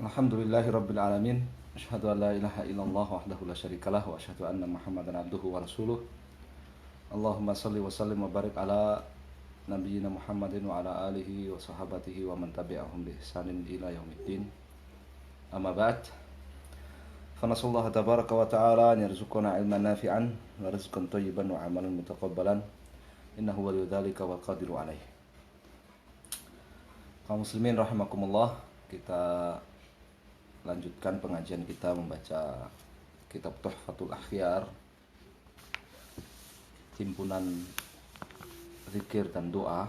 Alhamdulillahi Rabbil Alamin. Asyhadu an la ilaha illallah wahdahu la syarikalah wa asyhadu anna Muhammadan abduhu wa rasuluh. Allahumma salli wa sallim wa barik ala nabiyyina Muhammadin wa ala alihi wa sahabatihi wa man tabi'ahum bi ihsanin ila yaumiddin. Amma ba'd. Fa nasallahu tabaraka wa ta'ala an yarzuqana ilman nafi'an wa rizqan thayyiban wa amalan mutaqabbalan. Innahu waliyyu dzalika wal qadiru alaih. Kaum muslimin rahimakumullah, kita lanjutkan pengajian kita membaca kitab Tuhfatul Akhyar, himpunan zikir dan doa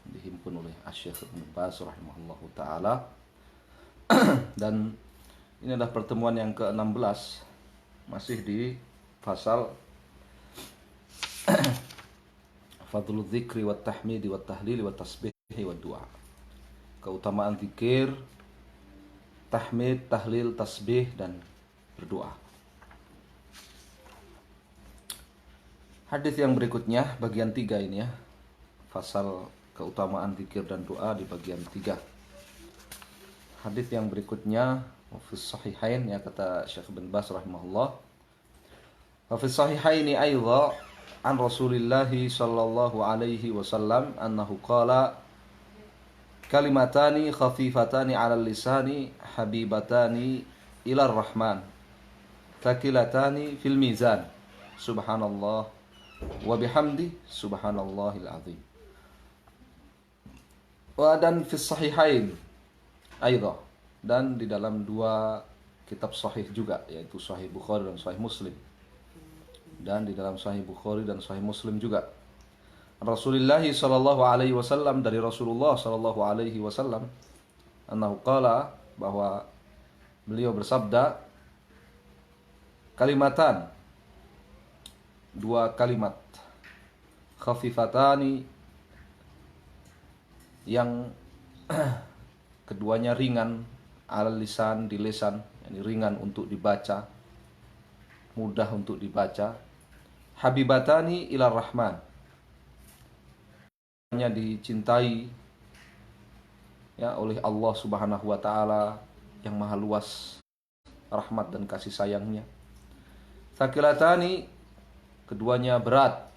dihimpun oleh Asy-Syaikh Ibnu Baz rahimahullahu taala. Dan ini adalah pertemuan yang ke-16, masih di pasal Fadlul Dzikri wat Tahmidi wat Tahlili wat Tasbihi wat Du'a. Keutamaan zikir, tahmid, tahlil, tasbih, dan berdoa. Hadis yang berikutnya, bagian 3 ini ya. Fasal keutamaan zikir dan doa di bagian 3. Hadis yang berikutnya, wafis sahihain, ya kata Syekh Ibnu Baz rahimahullah. Wafis sahihaini aidha an Rasulillahi sallallahu alaihi wasallam annahu qala kalimatani khafifatani 'alal lisani habibatani ilar rahman thaqilatani fil mizan subhanallah wa bihamdi subhanallahil azim. Wa dan fis sahihain aidha, dan di dalam 2 kitab sahih juga, yaitu Sahih Bukhari dan Sahih Muslim. Dan di dalam Sahih Bukhari dan Sahih Muslim juga Rasulullah sallallahu alaihi wasallam, dari Rasulullah sallallahu alaihi wasallam, annahu qala, bahwa beliau bersabda, kalimatan, 2 kalimat, khafifatani, yang keduanya ringan, alal lisan, di lisan, yani ringan untuk dibaca, mudah untuk dibaca, habibatani ilar rahman, dicintai ya oleh Allah Subhanahu wa taala yang maha luas rahmat dan kasih sayangnya. Thaqilatani, keduanya berat,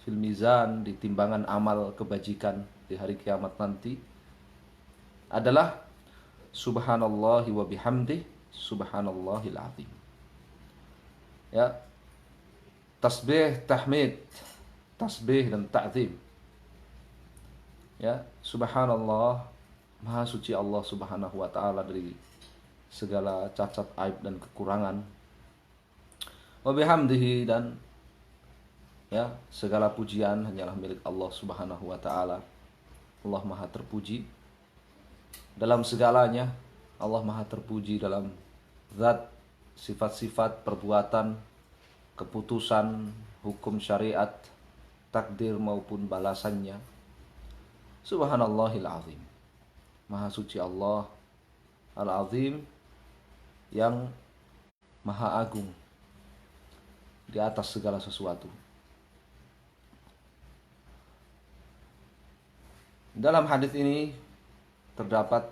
fil mizan, di timbangan amal kebajikan di hari kiamat nanti, adalah subhanallahi wa bihamdih subhanallahil azim. Ya, tasbih, tahmid, tasbih dan ta'zim. Ya, subhanallah, maha suci Allah Subhanahu wa taala dari segala cacat, aib dan kekurangan. Wa bihamdihi, dan ya, segala pujian hanyalah milik Allah Subhanahu wa taala. Allah maha terpuji dalam segalanya. Allah maha terpuji dalam zat, sifat-sifat, perbuatan, keputusan, hukum syariat, takdir maupun balasannya. Subhanallahil azim, maha suci Allah al-azim, yang maha agung di atas segala sesuatu. Dalam hadis ini terdapat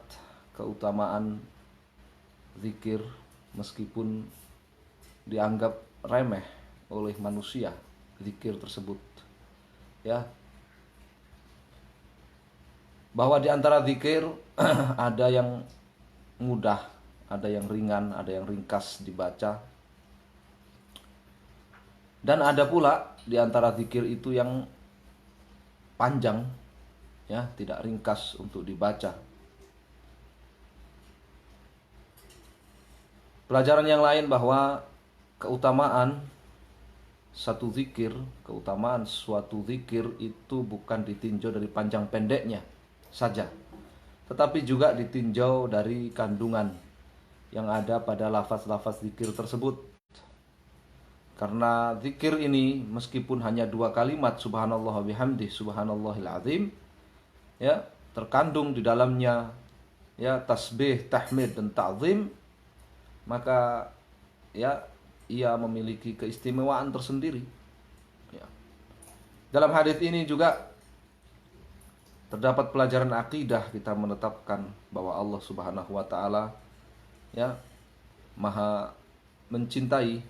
keutamaan zikir, meskipun dianggap remeh oleh manusia zikir tersebut, ya, bahwa di antara zikir ada yang mudah, ada yang ringan, ada yang ringkas dibaca, dan ada pula di antara zikir itu yang panjang, ya, tidak ringkas untuk dibaca. Pelajaran yang lain bahwa keutamaan satu zikir, keutamaan suatu zikir itu bukan ditinjau dari panjang pendeknya saja, tetapi juga ditinjau dari kandungan yang ada pada lafaz-lafaz zikir tersebut. Karena zikir ini meskipun hanya 2 kalimat, subhanallah wa bihamdih subhanallahil azim, ya, terkandung di dalamnya ya tasbih, tahmid dan ta'zim, maka ya ia memiliki keistimewaan tersendiri. Ya. Dalam hadis ini juga terdapat pelajaran akidah, kita menetapkan bahwa Allah Subhanahu wa taala ya, maha mencintai.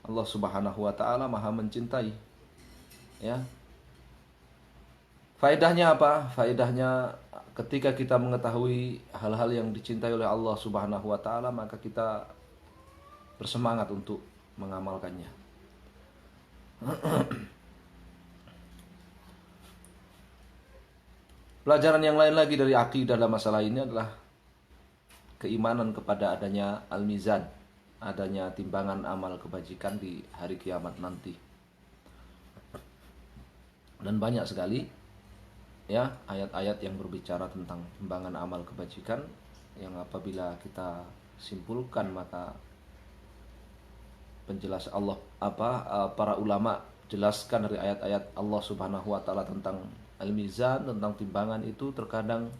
Allah Subhanahu wa taala maha mencintai. Ya. Faedahnya apa? Faedahnya ketika kita mengetahui hal-hal yang dicintai oleh Allah Subhanahu wa taala, maka kita bersemangat untuk mengamalkannya. Pelajaran yang lain lagi dari akidah dalam masalah ini adalah keimanan kepada adanya al-mizan, adanya timbangan amal kebajikan di hari kiamat nanti. Dan banyak sekali ya ayat-ayat yang berbicara tentang timbangan amal kebajikan yang apabila kita simpulkan, maka penjelas Allah para ulama jelaskan dari ayat-ayat Allah Subhanahu wa taala tentang al-mizan, tentang timbangan itu, terkadang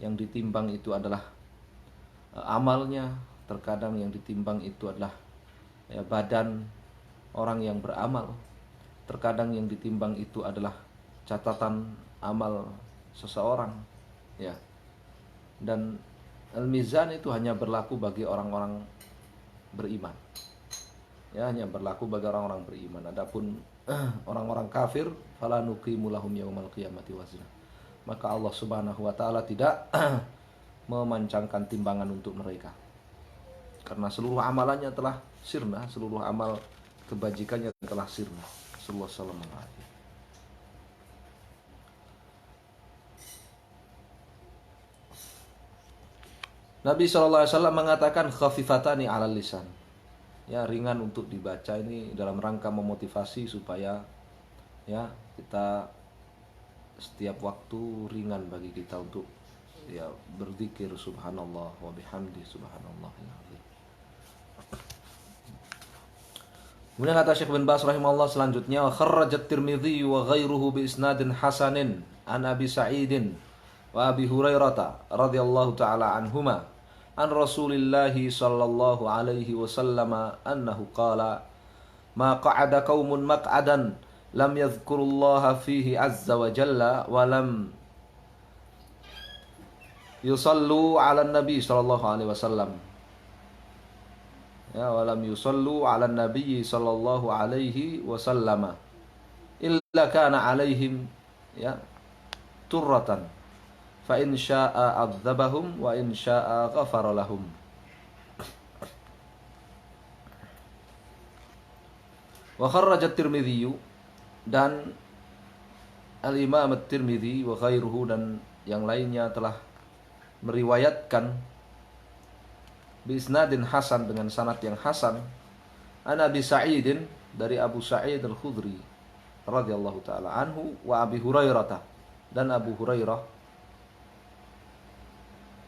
yang ditimbang itu adalah amalnya, terkadang yang ditimbang itu adalah ya, badan orang yang beramal, terkadang yang ditimbang itu adalah catatan amal seseorang, ya. Dan al-mizan itu hanya berlaku bagi orang-orang beriman, ya, hanya berlaku bagi orang-orang beriman. Adapun orang-orang kafir, fala nuqimu lahum yaumal qiyamati wazna, maka Allah Subhanahu wa taala tidak memancangkan timbangan untuk mereka, karena seluruh amalannya telah sirna, seluruh amal kebajikannya telah sirna. Sallallahu alaihi wasallam. Nabi SAW mengatakan khafifatani 'alal lisan. Ya, ringan untuk dibaca, ini dalam rangka memotivasi supaya ya kita setiap waktu ringan bagi kita untuk ya berzikir subhanallah wa bihamdi subhanallahil azim. Kemudian kata Syekh bin Baz rahimahullah selanjutnya, kharrajat Tirmidzi wa ghairuhu bi isnadin hasanin an Abi Sa'idin wa Abi Hurairah radhiyallahu taala anhuma an Rasulillahi sallallahu alaihi wasallam annahu qala ma qa'ada qaumun maq'adan lam yadhkurullaha fihi azza wa jalla wa lam yusallu 'ala nabi sallallahu alaihi wasallam, ya, wa lam yusallu 'ala nabi sallallahu alaihi wasallam illa kana 'alaihim ya turratan fa in syaa'a 'adzabahum wa in syaa'a ghafara lahum. Wa kharrajat Tirmidzi, dan al-Imam at-Tirmidzi wa ghairuhu, dan yang lainnya telah meriwayatkan bi isnadin hasan, dengan sanad yang hasan, an Abi Sa'idin, dari Abu Sa'id al-Khudri radhiyallahu taala anhu, wa Abi Hurairah, dan Abu Hurairah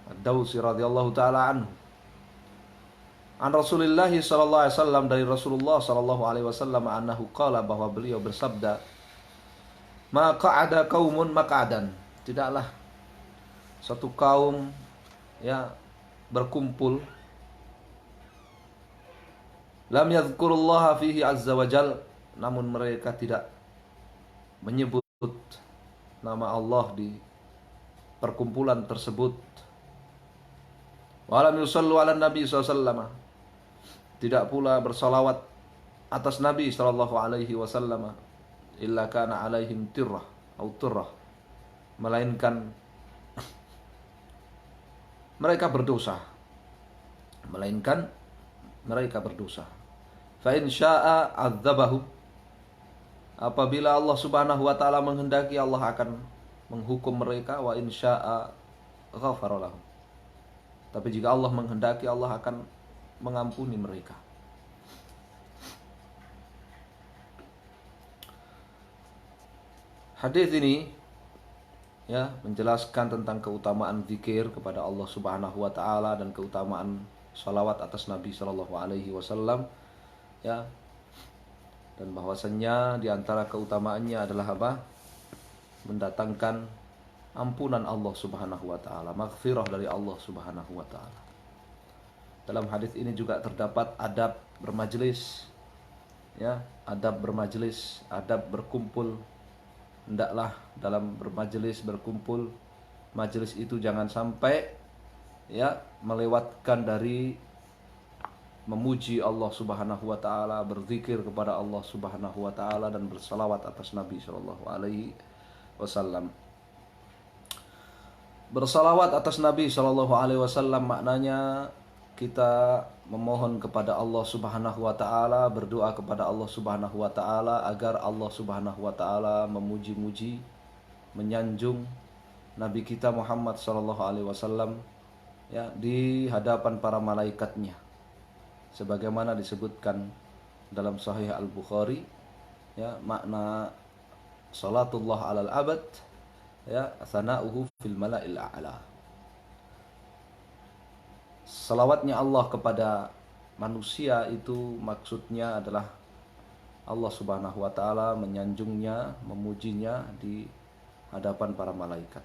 Ad-Dawsi radhiyallahu taala anhu, an Rasulillah sallallahu alaihi wasallam, dari Rasulullah sallallahu alaihi wasallam, annahu qala, bahwa beliau bersabda, ma qa'ada qaumun maq'adan, tidaklah satu kaum ya berkumpul, lam yadhkurullaha fihi azza wa jal, namun mereka tidak menyebut nama Allah di perkumpulan tersebut, wa lam yusallu ala nabi SAW, tidak pula bersalawat atas Nabi sallallahu alaihi wasallam, illa kana alaihim tirrah atau turrah, melainkan mereka berdosa, fa in syaa'a 'adzabahu, apabila Allah Subhanahu wa taala menghendaki, Allah akan menghukum mereka, wa in syaa'a ghafara lahum, tapi jika Allah menghendaki, Allah akan mengampuni mereka. Hadis ini ya menjelaskan tentang keutamaan zikir kepada Allah Subhanahu wa taala dan keutamaan salawat atas Nabi sallallahu alaihi wasallam, ya. Dan bahwasannya di antara keutamaannya adalah apa? Mendatangkan ampunan Allah Subhanahu wa taala, maghfirah dari Allah Subhanahu wa taala. Dalam hadis ini juga terdapat adab bermajelis, ya, adab bermajelis, adab berkumpul. Hendaklah dalam bermajelis, berkumpul, majelis itu jangan sampai ya melewatkan dari memuji Allah Subhanahu wa taala, berzikir kepada Allah Subhanahu wa taala dan bersalawat atas Nabi sallallahu alaihi wasallam. Bersalawat atas Nabi sallallahu alaihi wasallam maknanya kita memohon kepada Allah Subhanahu wa taala, berdoa kepada Allah Subhanahu wa taala agar Allah Subhanahu wa taala memuji-muji, menyanjung Nabi kita Muhammad sallallahu alaihi wasallam ya di hadapan para malaikatnya. Sebagaimana disebutkan dalam Sahih Al-Bukhari, ya, makna salatullah alal abad, ya, sana'uhu fil mala'il a'la. Salawatnya Allah kepada manusia itu maksudnya adalah Allah Subhanahu wa taala menyanjungnya, memujinya di hadapan para malaikat.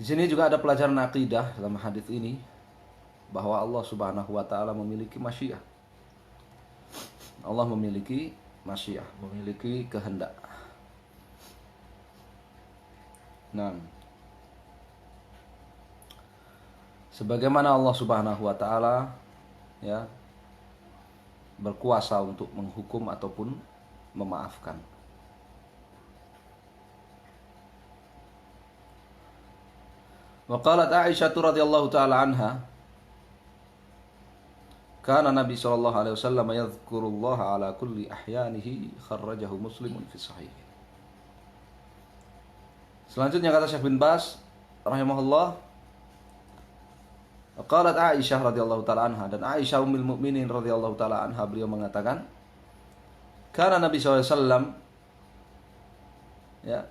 Di sini juga ada pelajaran akidah dalam hadis ini bahwa Allah Subhanahu wa taala memiliki masyiah. Allah memiliki masyiah, memiliki kehendak. Nah, sebagaimana Allah Subhanahu wa taala ya berkuasa untuk menghukum ataupun memaafkan. Wa qalat Aisyah radhiyallahu taala anha, kana Nabi sallallahu alaihi wasallam yadhkurullaha ala kulli ahyanihi, kharrajahu Muslimun fi sahih. Selanjutnya kata Syekh bin Baz rahimahullah, qalat Aisyah radhiyallahu taala anha, dan Aisyah ummul mukminin radhiyallahu taala anha beliau mengatakan, kana Nabi sallallahu alaihi wasallam ya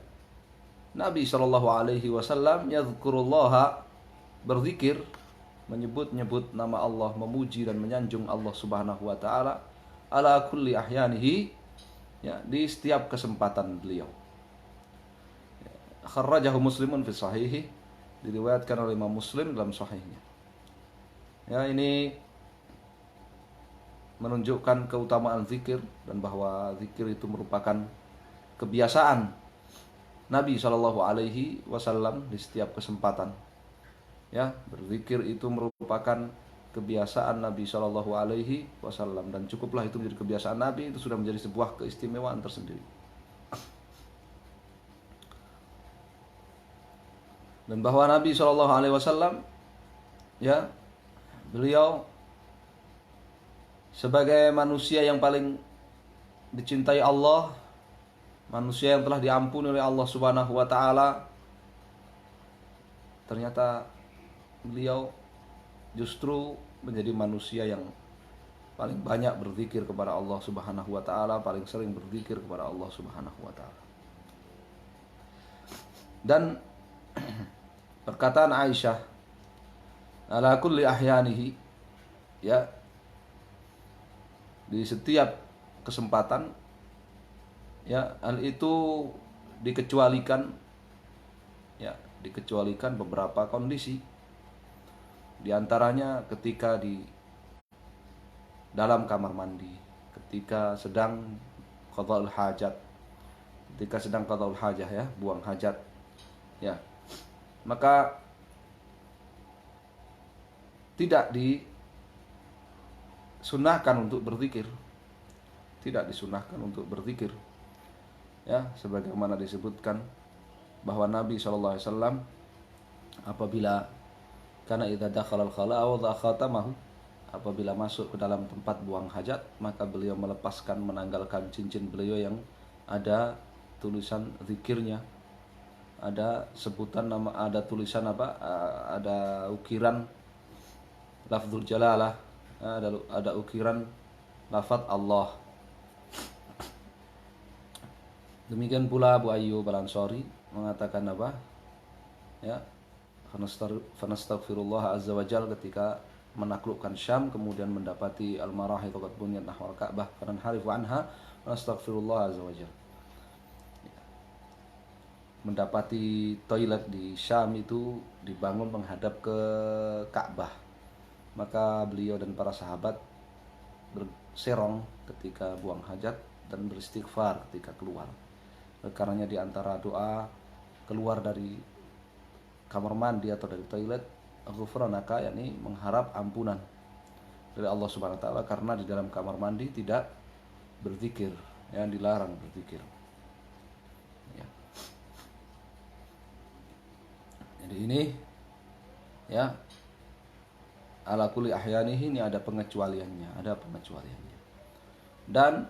Nabi sallallahu alaihi wasallam yadhkurullaha, berzikir, menyebut-nyebut nama Allah, memuji dan menyanjung Allah Subhanahu wa taala ala kulli ahyanihi, ya, di setiap kesempatan beliau. Kharrajahu Muslimun fi sahihi, diriwayatkan oleh Imam Muslim dalam sahihnya. Ya, ini menunjukkan keutamaan zikir dan bahwa zikir itu merupakan kebiasaan Nabi Shallallahu Alaihi Wasallam di setiap kesempatan. Ya, berzikir itu merupakan kebiasaan Nabi Shallallahu Alaihi Wasallam, dan cukuplah itu menjadi kebiasaan Nabi, itu sudah menjadi sebuah keistimewaan tersendiri. Dan bahwa Nabi Shallallahu Alaihi Wasallam, ya, beliau sebagai manusia yang paling dicintai Allah, manusia yang telah diampuni oleh Allah Subhanahu wa taala, ternyata beliau justru menjadi manusia yang paling banyak berzikir kepada Allah Subhanahu wa taala, paling sering berzikir kepada Allah Subhanahu wa taala. Dan perkataan Aisyah ala kulli ahyanihi, ya, di setiap kesempatan, ya, hal itu dikecualikan, ya, dikecualikan beberapa kondisi. Di antaranya ketika di dalam kamar mandi, ketika sedang qada'ul hajat, ketika sedang qada'ul hajah, ya, buang hajat, ya, maka tidak disunahkan untuk berzikir, tidak disunahkan untuk berzikir. Ya, sebagaimana disebutkan bahwa Nabi sallallahu alaihi wasallam apabila kana idza dakhala al-khala' wa khatamahu, apabila masuk ke dalam tempat buang hajat, maka beliau melepaskan, menanggalkan cincin beliau yang ada tulisan zikirnya, ada sebutan nama, ada tulisan apa, ada ukiran lafzul jalalah, ada ukiran lafaz Allah. Demikian pula Abu Ayyub Al-Ansari mengatakan apa? Ya, fanastaghfirullah azza wa jalla ketika menaklukkan Syam, kemudian mendapati al-marahid qad bunyat nahwal Ka'bah fananharifu anha, fanastaghfirullah azza wa jalla. Mendapati toilet di Syam itu dibangun menghadap ke Ka'bah. maka beliau dan para sahabat berserong ketika buang hajat dan beristighfar ketika keluar. Karenanya di antara doa keluar dari kamar mandi atau dari toilet, ghufranaka, yakni mengharap ampunan dari Allah Subhanahu wa taala, karena di dalam kamar mandi tidak berzikir, yang dilarang berzikir. Ya. Jadi ini ya ala kulli ahyanihi, ini ada pengecualiannya, Dan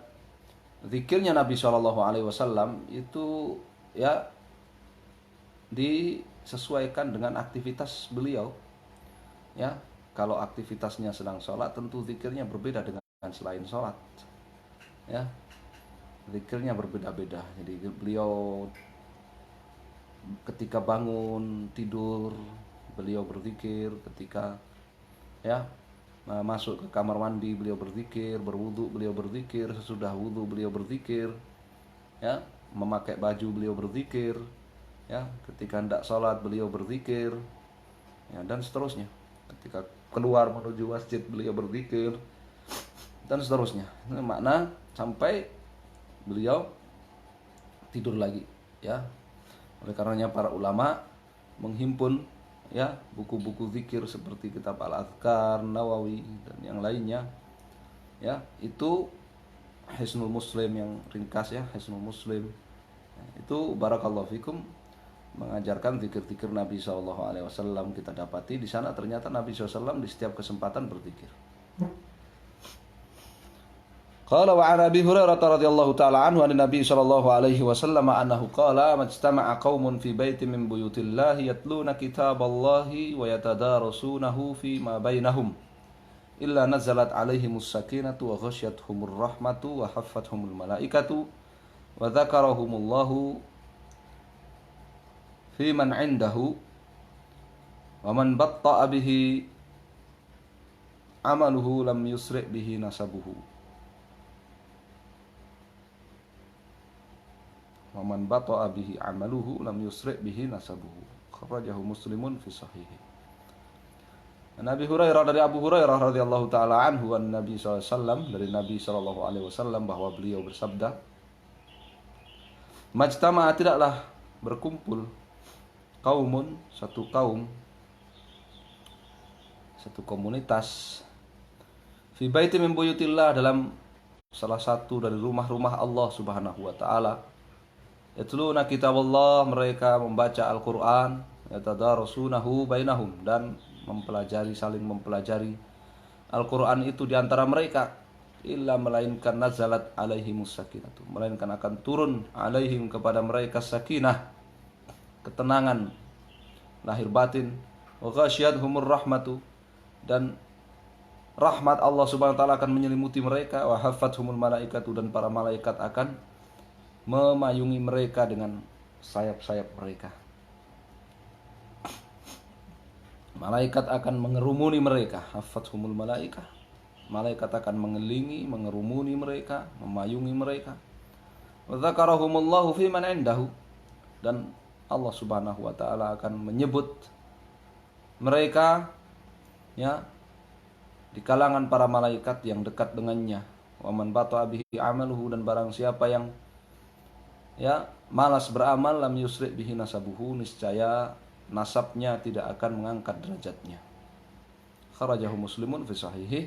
zikirnya Nabi SAW itu ya disesuaikan dengan aktivitas beliau. Ya, kalau aktivitasnya sedang sholat, tentu zikirnya berbeda dengan selain sholat. Ya, zikirnya berbeda-beda. Jadi beliau ketika bangun tidur beliau berzikir, ketika ya masuk ke kamar mandi beliau berzikir, berwudu beliau berzikir, sesudah wudu beliau berzikir, ya memakai baju beliau berzikir, ya ketika hendak sholat beliau berzikir, ya dan seterusnya. Ketika keluar menuju masjid beliau berzikir dan seterusnya. Ini makna sampai beliau tidur lagi, ya. Oleh karenanya para ulama menghimpun ya buku-buku zikir seperti kitab Al-Adhkar, Nawawi dan yang lainnya. Ya, itu Hisnul Muslim yang ringkas ya, Hisnul Muslim. Itu barakallahu fikum mengajarkan zikir-zikir Nabi SAW. Kita dapati di sana ternyata Nabi SAW di setiap kesempatan berzikir. Qala wa 'an Abi Hurairah radhiyallahu ta'ala anhu an Nabi sallallahu alaihi wasallam annahu qala majtama'a qaumun fi baitin min buyutillahi yatluna kitaballahi wa yatadarasunahu fi ma bainahum illa nazalat 'alaihimus sakinatu wa ghasyiyatuhumur rahmatu wa haffathumul malaikatu wa dzakarahumullahu fi man 'indahu wa man batta'a bihi 'amaluhu lam yusri' bihi nasabuhu. Waman bata'a bihi amaluhu lam yusri' bihi nasabuhu. Kharajahu Muslimun fi sahihi. Nabi Hurairah, dari Abu Hurairah radhiyallahu taala anhu an Nabi SAW, dari Nabi sallallahu alaihi wasallam bahwa beliau bersabda, majtama'a, tidaklah berkumpul kaumun, satu kaum, satu komunitas, fi baitin min buyutillah, dalam salah satu dari rumah-rumah Allah Subhanahu wa taala. Yatluna kitaballah, mereka membaca Al-Quran, yatadarasunahu bainahum, dan mempelajari, saling mempelajari Al-Quran itu diantara mereka. Illa, melainkan nazalat alaihimus sakinatu, melainkan akan turun alaihim, kepada mereka, sakinah, ketenangan lahir batin, wa ghasyiyatuhumur rahmatu, dan rahmat Allah Subhanahu wa taala akan menyelimuti mereka, wa haffathumul malaikatu, dan para malaikat akan memayungi mereka dengan sayap-sayap mereka. Malaikat akan mengerumuni mereka, haffathumul malaikah, malaikat akan mengelilingi, mengerumuni mereka, memayungi mereka. Wa dzakarahumullahu fi man 'indahu, dan Allah Subhanahu wa taala akan menyebut mereka ya di kalangan para malaikat yang dekat dengannya. Wa man bata'a bihi amaluhu, dan barang siapa yang ya malas beramal, lam yusri' bihi nasabuhu, niscaya nasabnya tidak akan mengangkat derajatnya. Kharajahu Muslimun fi sahihi.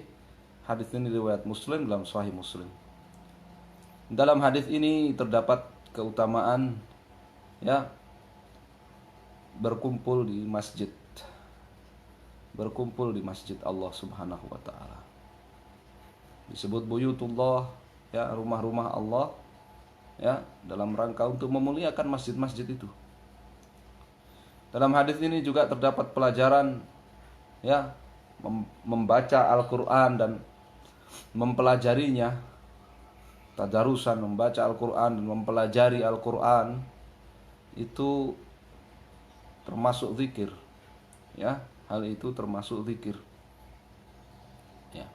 Hadis ini riwayat Muslim dalam Sahih Muslim. Dalam hadis ini terdapat keutamaan ya berkumpul di masjid. Berkumpul di masjid Allah Subhanahu wa taala. Disebut buyutullah, ya rumah-rumah Allah, ya dalam rangka untuk memuliakan masjid-masjid itu. Dalam hadis ini juga terdapat pelajaran ya membaca Al-Qur'an dan mempelajarinya, tadarusan, membaca Al-Qur'an dan mempelajari Al-Qur'an itu termasuk zikir. Ya, hal itu termasuk zikir. Ya.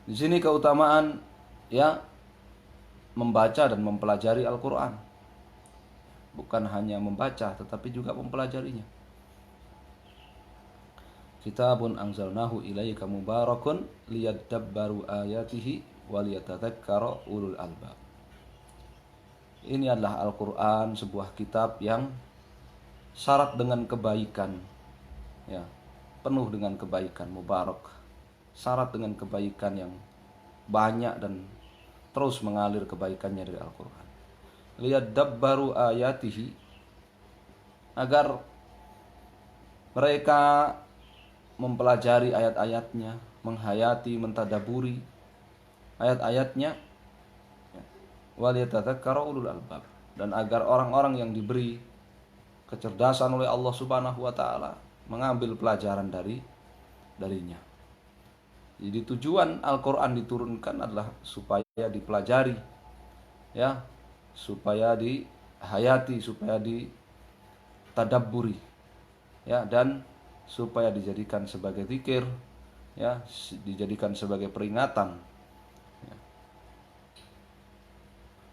Di sini keutamaan ya membaca dan mempelajari Al-Quran. Bukan hanya membaca, tetapi juga mempelajarinya. kitabun anzalnahu ilaika mubarakun liyadabbaru ayatihi waliyatadzakkara ulul albab. Ini adalah Al-Quran, sebuah kitab yang syarat dengan kebaikan, ya, penuh dengan kebaikan, mubarak, syarat dengan kebaikan yang banyak dan terus mengalir kebaikannya dari Al-Quran. Liyadabbaru ayatihi, agar mereka mempelajari ayat-ayatnya, menghayati, mentadaburi ayat-ayatnya, waliyatadzakkara ulul albab, dan agar orang-orang yang diberi kecerdasan oleh Allah Subhanahu wa taala mengambil pelajaran darinya. Jadi tujuan Al-Qur'an diturunkan adalah supaya dipelajari, ya, supaya dihayati, supaya ditadabburi, ya, dan supaya dijadikan sebagai zikir, ya, dijadikan sebagai peringatan, ya.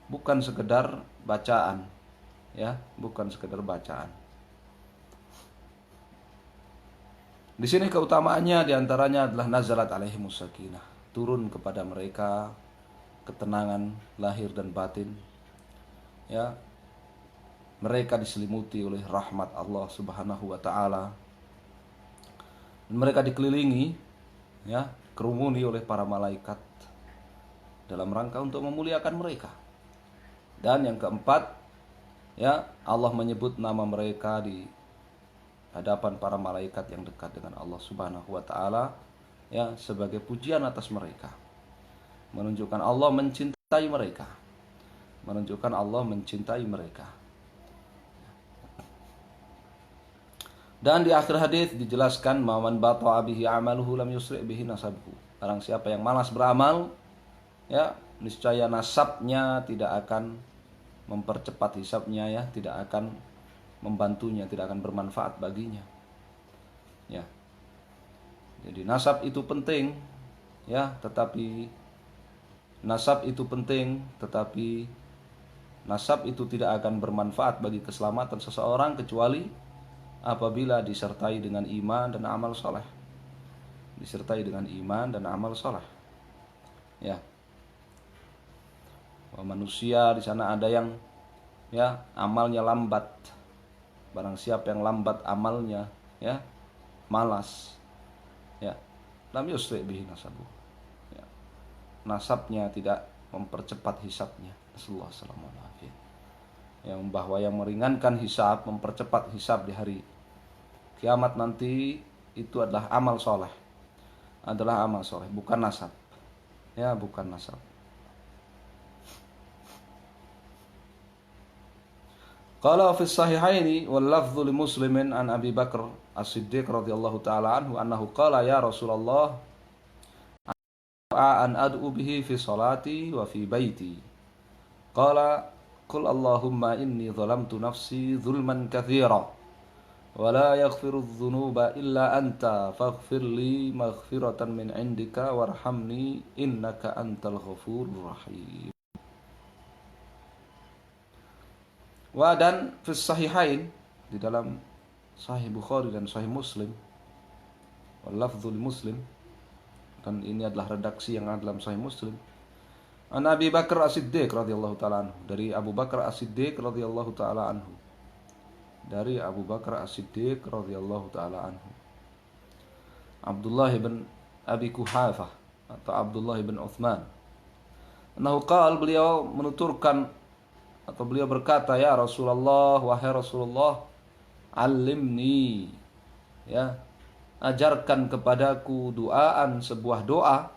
Bukan sekedar bacaan, ya, bukan sekedar bacaan. Di sini keutamaannya diantaranya adalah nazalat alaihimus sakinah, turun kepada mereka ketenangan lahir dan batin, ya. Mereka diselimuti oleh rahmat Allah Subhanahu wa taala. Mereka dikelilingi, ya, kerumuni oleh para malaikat dalam rangka untuk memuliakan mereka. Dan yang keempat, ya, Allah menyebut nama mereka di hadapan para malaikat yang dekat dengan Allah Subhanahu wa taala, ya, sebagai pujian atas mereka. Menunjukkan Allah mencintai mereka. Menunjukkan Allah mencintai mereka. Dan di akhir hadis dijelaskan, "Man bata'a bihi 'amaluhu lam yusri' bihi nasabuhu." Barang siapa yang malas beramal, ya, niscaya nasabnya tidak akan mempercepat hisabnya, ya, tidak akan membantunya, tidak akan bermanfaat baginya, ya. Jadi nasab itu penting, ya, tetapi nasab itu penting, tetapi nasab itu tidak akan bermanfaat bagi keselamatan seseorang kecuali apabila disertai dengan iman dan amal soleh. Disertai dengan iman dan amal soleh, ya. Manusia di sana ada yang, ya, amalnya lambat. Barang siapa yang lambat amalnya, ya, malas, ya, lam yusri' bihi nasabu, ya, nasabnya tidak mempercepat hisabnya. Rasulullah sallallahu alaihi wasallam, yang bahwa yang meringankan hisab, mempercepat hisab di hari kiamat nanti itu adalah amal soleh, bukan nasab, ya, bukan nasab. Qala fi sahihaini wal lafdhu li Muslimin an Abi Bakr As-Siddiq radhiyallahu taala anhu annahu qala ya Rasulullah an ad'u bihi fi salati wa fi baiti. Qala qul Allahumma inni zalamtu nafsi zulman katsira wa la yaghfiru adh-dhunuba illa anta faghfir li maghfiratan min 'indika warhamni innaka antal ghafurur rahim. Dan fi sahihain, di dalam Sahih Bukhari dan Sahih Muslim, wal lafdhul Muslim, dan ini adalah redaksi yang ada dalam Sahih Muslim, an Abi Bakar As-Siddiq radhiyallahu taala anhu, dari Abu Bakar As-Siddiq radhiyallahu taala anhu, dari Abu Bakar As-Siddiq radhiyallahu taala anhu, Abdullah bin Abi Kuhafah atau Abdullah bin Uthman, annahu qala, beliau menuturkan atau beliau berkata, ya Rasulullah, wahai Rasulullah, alimni, ya, ajarkan kepadaku duaan, sebuah doa,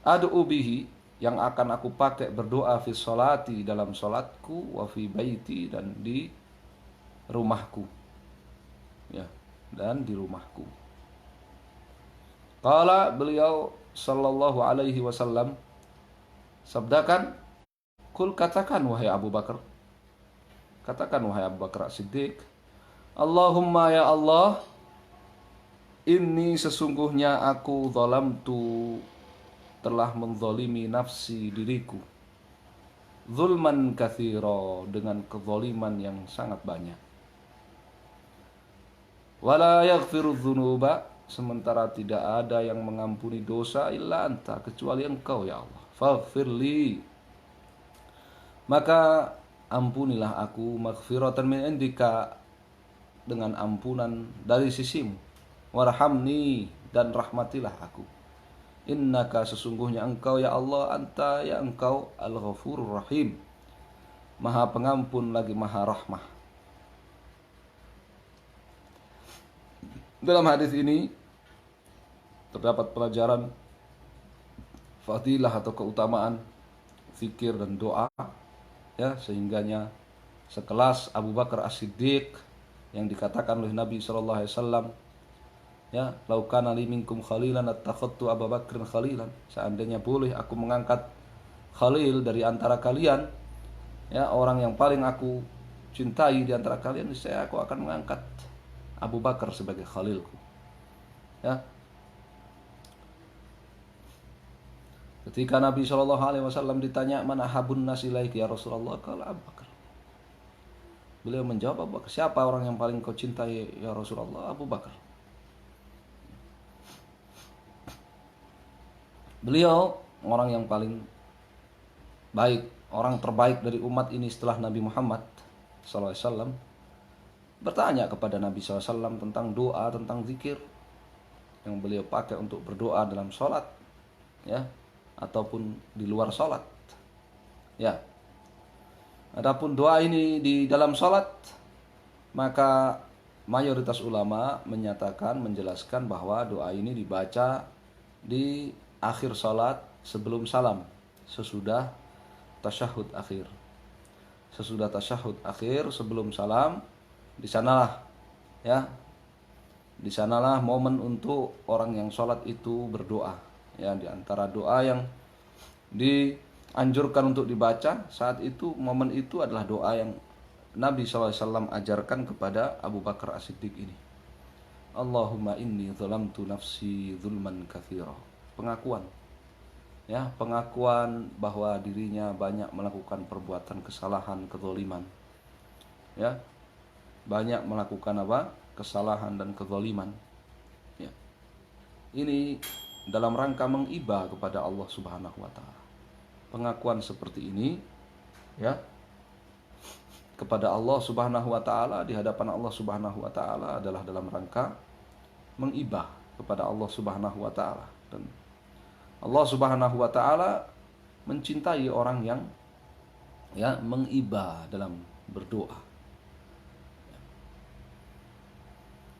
ad'u bihi, yang akan aku pakai berdoa fi sholati, dalam sholatku, wa fi baiti, dan di rumahku, ya, dan di rumahku. Qala, beliau sallallahu alaihi wasallam sabdakan, kul, katakan wahai Abu Bakar, katakan wahai Abu Bakar As-Siddiq, Allahumma, ya Allah, inni, sesungguhnya aku zalamtu, telah menzalimi nafsi, diriku, zulman katsira, dengan kezaliman yang sangat banyak, wala yaghfiru dzunuba, sementara tidak ada yang mengampuni dosa illa anta, kecuali engkau ya Allah. Faghfirli, maka ampunilah aku, maghfiratan min indika, dengan ampunan dari sisimu. Warhamni, dan rahmatilah aku. Innaka, sesungguhnya engkau ya Allah, anta, ya engkau, al-ghafurur rahim, maha pengampun lagi maha rahmah. Dalam hadis ini terdapat pelajaran fadilah atau keutamaan zikir dan doa, ya, sehingganya sekelas Abu Bakar As-Siddiq yang dikatakan oleh Nabi sallallahu alaihi wasallam, ya, laukana li minkum khalilan attakhadtu Abu Bakrin khalilan, seandainya boleh aku mengangkat khalil dari antara kalian, ya, orang yang paling aku cintai di antara kalian, saya aku akan mengangkat Abu Bakar sebagai khalilku. Ya. Ketika Nabi Shallallahu Alaihi Wasallam ditanya, mana habun nasi ilaik ya Rasulullah, kalau Abu Bakar. Beliau menjawab, Abu Bakar. Siapa orang yang paling kau cintai ya Rasulullah? Abu Bakar. Beliau orang yang paling baik, orang terbaik dari umat ini setelah Nabi Muhammad SAW. Bertanya kepada Nabi SAW tentang doa, tentang zikir yang beliau pakai untuk berdoa dalam sholat, ya, ataupun di luar sholat, ya. Adapun doa ini di dalam sholat, maka mayoritas ulama menyatakan, menjelaskan bahwa doa ini dibaca di akhir sholat sebelum salam, sesudah tasyahud akhir. Sesudah tasyahud akhir sebelum salam, di sanalah, ya, di sanalah momen untuk orang yang sholat itu berdoa. Ya, di antara doa yang dianjurkan untuk dibaca saat itu, momen itu adalah doa yang Nabi SAW ajarkan kepada Abu Bakar As-Siddiq ini. Allahumma inni zalamtu nafsi zulman katsira. Pengakuan, ya, pengakuan bahwa dirinya banyak melakukan perbuatan kesalahan, kezaliman, ya, banyak melakukan apa? Kesalahan dan kezaliman, ya. Ini dalam rangka mengibah kepada Allah Subhanahu wa taala. Pengakuan seperti ini, ya, kepada Allah Subhanahu wa taala, di hadapan Allah Subhanahu wa taala adalah dalam rangka mengibah kepada Allah Subhanahu wa taala. Dan Allah Subhanahu wa taala mencintai orang yang, ya, mengibah dalam berdoa.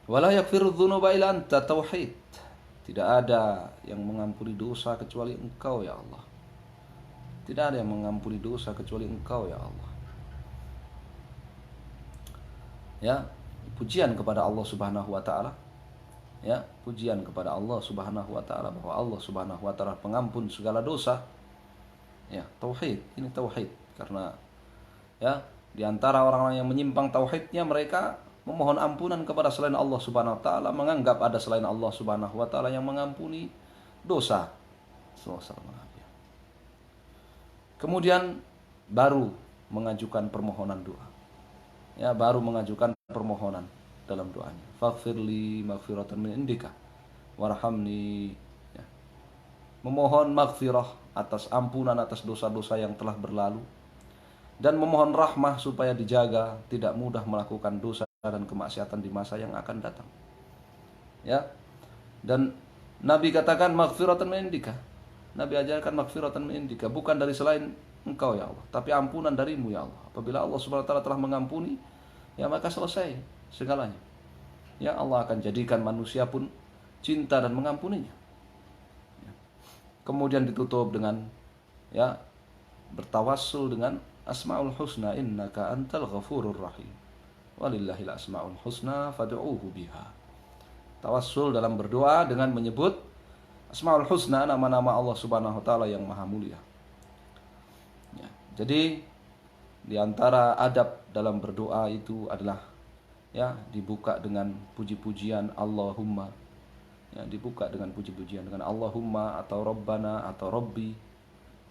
Wala yaghfiru dzunuba illa anta, tauhid. Tidak ada yang mengampuni dosa kecuali engkau ya Allah. Tidak ada yang mengampuni dosa kecuali engkau ya Allah. Ya, pujian kepada Allah Subhanahu wa taala. Ya, pujian kepada Allah Subhanahu wa taala bahwa Allah Subhanahu wa taala pengampun segala dosa. Ya, tauhid, ini tauhid. Karena, ya, di antara orang-orang yang menyimpang tauhidnya, mereka memohon ampunan kepada selain Allah Subhanahu wa taala, menganggap ada selain Allah Subhanahu wa taala yang mengampuni dosa. Kemudian baru mengajukan permohonan doa. Ya, baru mengajukan permohonan dalam doanya. Faghfirli maghfiratan min indika warhamni. Ya. Memohon maghfirah atas ampunan atas dosa-dosa yang telah berlalu, dan memohon rahmah supaya dijaga tidak mudah melakukan dosa dan kemaksiatan di masa yang akan datang. Ya. Dan Nabi katakan maghfiratan min indika. Nabi ajarkan maghfiratan min indika, bukan dari selain engkau ya Allah, tapi ampunan darimu ya Allah. Apabila Allah Subhanahu wa taala telah mengampuni, ya, maka selesai segalanya. Ya, Allah akan jadikan manusia pun cinta dan mengampuninya. Ya. Kemudian ditutup dengan, ya, bertawassul dengan Asmaul Husna, innaka antal ghafurur rahim. Walillahil asmaul husna fad'uuhu biha. Tawassul dalam berdoa dengan menyebut Asmaul Husna, nama-nama Allah Subhanahu wa taala yang maha mulia. Ya, jadi di antara adab dalam berdoa itu adalah, ya, dibuka dengan puji-pujian Allahumma. Ya, dibuka dengan puji-pujian dengan Allahumma atau Rabbana atau Rabbi.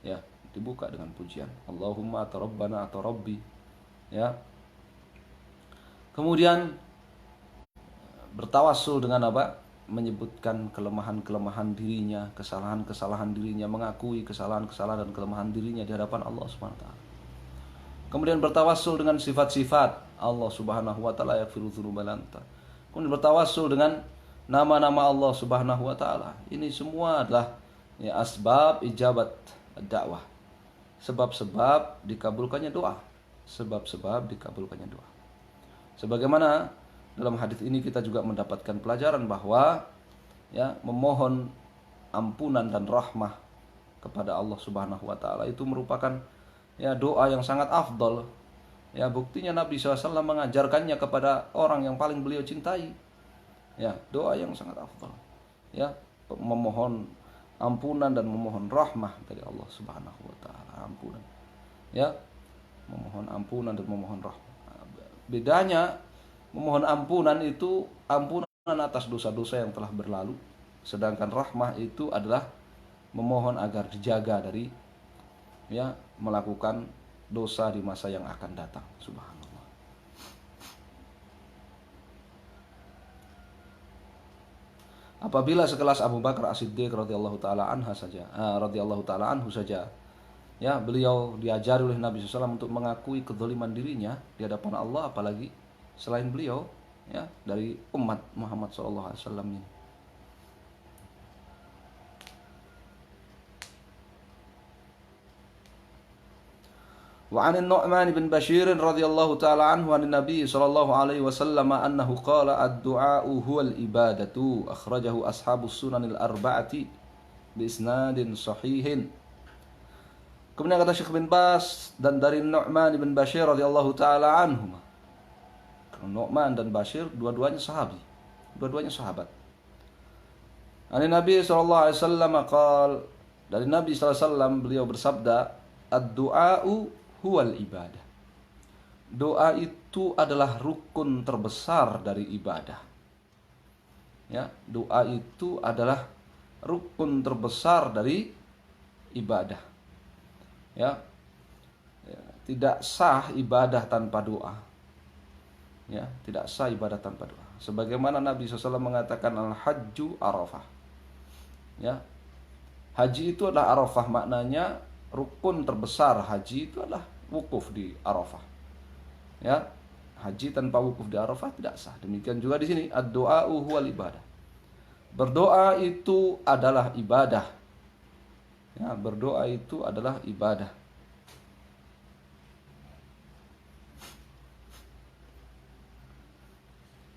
Ya, dibuka dengan pujian Allahumma atau Rabbana atau Rabbi. Ya. Kemudian bertawassul dengan apa? menyebutkan kelemahan-kelemahan dirinya, kesalahan-kesalahan dirinya, mengakui kesalahan-kesalahan dan kelemahan dirinya di hadapan Allah Subhanahu wa taala. Kemudian bertawassul dengan sifat-sifat Allah Subhanahu wa taala, yaghfiru dzunuba lanta. Kemudian bertawassul dengan nama-nama Allah Subhanahu wa taala. Ini semua adalah ya, asbab ijabat dakwah. Sebab-sebab dikabulkannya doa. Sebab-sebab dikabulkannya doa. Sebagaimana dalam hadis ini kita juga mendapatkan pelajaran bahwa ya, memohon ampunan dan rahmah kepada Allah Subhanahu wa taala itu merupakan ya doa yang sangat afdal. Ya, buktinya Nabi SAW mengajarkannya kepada orang yang paling beliau cintai. Ya, doa yang sangat afdal. Ya, memohon ampunan dan memohon rahmah dari Allah Subhanahu wa taala. Ampunan. Ya, memohon ampunan dan memohon rahmah. Bedanya memohon ampunan itu ampunan atas dosa-dosa yang telah berlalu, sedangkan rahmah itu adalah memohon agar dijaga dari ya melakukan dosa di masa yang akan datang. Subhanallah. Apabila sekelas Abu Bakar As-Siddiq radhiyallahu taala anhu saja, ya beliau diajari oleh Nabi SAW untuk mengakui kezaliman dirinya di hadapan Allah, apalagi selain beliau ya dari umat Muhammad SAW ini. Wa 'an Nu'man bin Bashir radhiyallahu ta'ala anhu 'an Nabi sallallahu alaihi wasallam annahu qala ad-du'a'u huwal ibadatu, akhrajahu ashabus sunanil arba'ati bi isnadin sahihin. Kemudian kata Syekh bin Bas, dan dari Nu'man bin Bashir radhiyallahu ta'ala anhuma. Nu'man dan Bashir dua-duanya sahabi, dua-duanya sahabat. Ani Nabi sallallahu alaihi wasallam qal, dari Nabi sallallahu alaihi wasallam beliau bersabda, ad-du'a'u huwal ibadah. Doa itu adalah rukun terbesar dari ibadah. Ya, doa itu adalah rukun terbesar dari ibadah. Ya, tidak sah ibadah tanpa doa. Ya, tidak sah ibadah tanpa doa. Sebagaimana Nabi SAW mengatakan al-hajju arafah. Ya, haji itu adalah arafah, maknanya rukun terbesar haji itu adalah wukuf di arafah. Ya, haji tanpa wukuf di arafah tidak sah. Demikian juga di sini ad-du'a'u huwal ibadah. Berdoa itu adalah ibadah. Ya, berdoa itu adalah ibadah.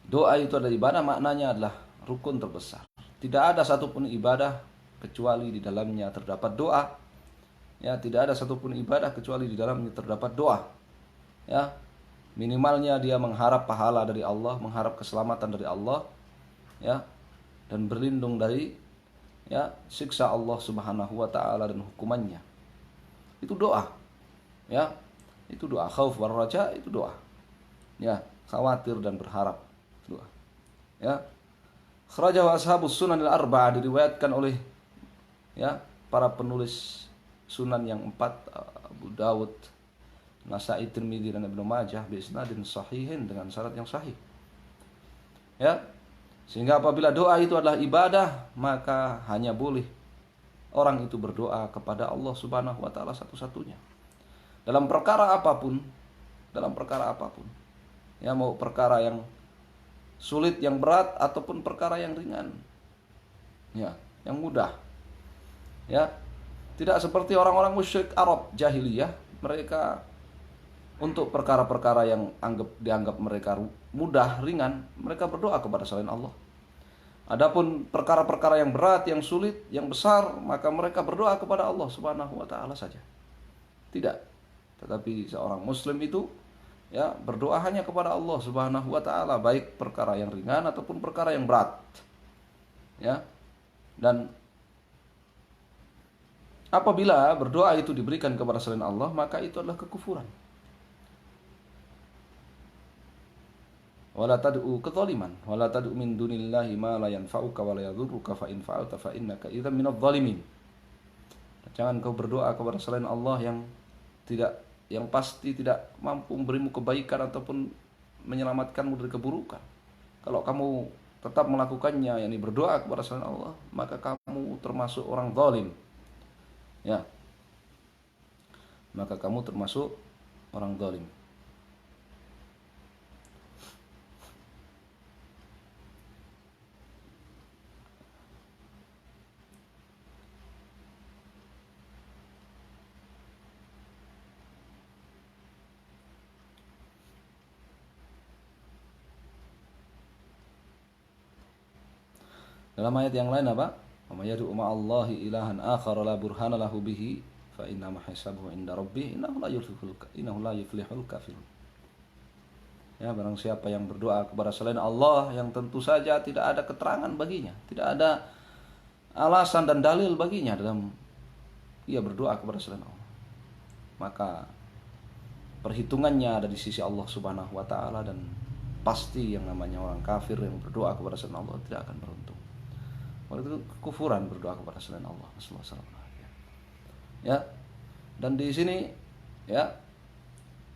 Doa itu adalah ibadah, maknanya adalah rukun terbesar. Tidak ada satupun ibadah kecuali di dalamnya terdapat doa. Ya, tidak ada satupun ibadah kecuali di dalamnya terdapat doa. Ya, minimalnya dia mengharap pahala dari Allah, mengharap keselamatan dari Allah, ya, dan berlindung dari ya siksa Allah Subhanahu wa taala dan hukumannya. Itu doa. Ya, itu doa. Khauf war raja itu doa. Ya, khawatir dan berharap. Doa. Ya. Kharajahu ashabus sunan al-arba'ah, diriwayatkan oleh ya para penulis sunan yang 4, Abu Dawud, Nasa'i, Tirmidzi dan Ibnu Majah bi isnadin sahihin, dengan syarat yang sahih. Ya. Sehingga apabila doa itu adalah ibadah, maka hanya boleh orang itu berdoa kepada Allah Subhanahu wa taala satu-satunya. Dalam perkara apapun, ya, mau perkara yang sulit, yang berat, ataupun perkara yang ringan, ya, yang mudah. Ya, tidak seperti orang-orang musyrik Arab jahiliyah, mereka untuk perkara-perkara yang dianggap mereka mudah, ringan, mereka berdoa kepada selain Allah. Adapun perkara-perkara yang berat, yang sulit, yang besar, maka mereka berdoa kepada Allah Subhanahu wa taala saja. Tidak. Tetapi seorang muslim itu ya berdoa hanya kepada Allah Subhanahu wa taala, baik perkara yang ringan ataupun perkara yang berat. Ya. Dan apabila berdoa itu diberikan kepada selain Allah, maka itu adalah kekufuran. Wala tad'u kadzaliman wala tad'u min dunillahi ma la yanfa'uka wa la yadhurruka fa in fa'alta fa innaka idzan minadh dhalimin. Jangan kau berdoa kepada selain Allah yang pasti tidak mampu memberimu kebaikan ataupun menyelamatkanmu dari keburukan. Kalau kamu tetap melakukannya, yakni berdoa kepada selain Allah, maka kamu termasuk orang zalim. Ya. Maka kamu termasuk orang zalim. Dalam ayat yang lain apa? Wa may yad'u ma'allahi ilahan akhar la burhana lahu bihi fa inna ma hisabuhu inda rabbih innahu la yuflihul kafirun. Ya, barang siapa yang berdoa kepada selain Allah yang tentu saja tidak ada keterangan baginya, tidak ada alasan dan dalil baginya dalam ia berdoa kepada selain Allah, maka perhitungannya ada di sisi Allah Subhanahu wa taala, dan pasti yang namanya orang kafir yang berdoa kepada selain Allah tidak akan beruntung. Oleh itu kekufuran berdoa kepada selain Allah. Ya. Dan di sini ya,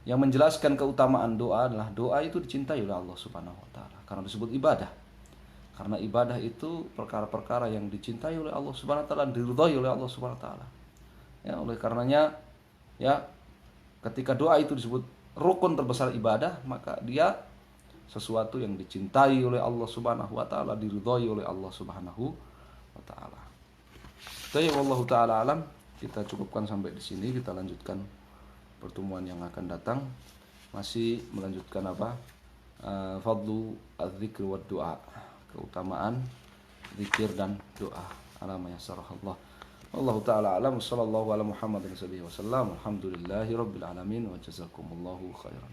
yang menjelaskan keutamaan doa adalah doa itu dicintai oleh Allah Subhanahu wa taala karena disebut ibadah. Karena ibadah itu perkara-perkara yang dicintai oleh Allah Subhanahu wa taala dan diridhai oleh Allah Subhanahu wa taala. Ya, oleh karenanya ya, ketika doa itu disebut rukun terbesar ibadah, maka dia sesuatu yang dicintai oleh Allah Subhanahu wa taala, diridhai oleh Allah Subhanahu wa taala. Jadi wallahu taala alam, kita cukupkan sampai di sini, kita lanjutkan pertemuan yang akan datang, masih melanjutkan apa? Fadlu az-zikr wa du'a, keutamaan zikir dan doa. Ala ma yasarallah. Wallahu taala alam, sallallahu ala Muhammadin sallallahu alaihi wasallam. Alhamdulillahirabbil alamin wa jazakumullahu khairan.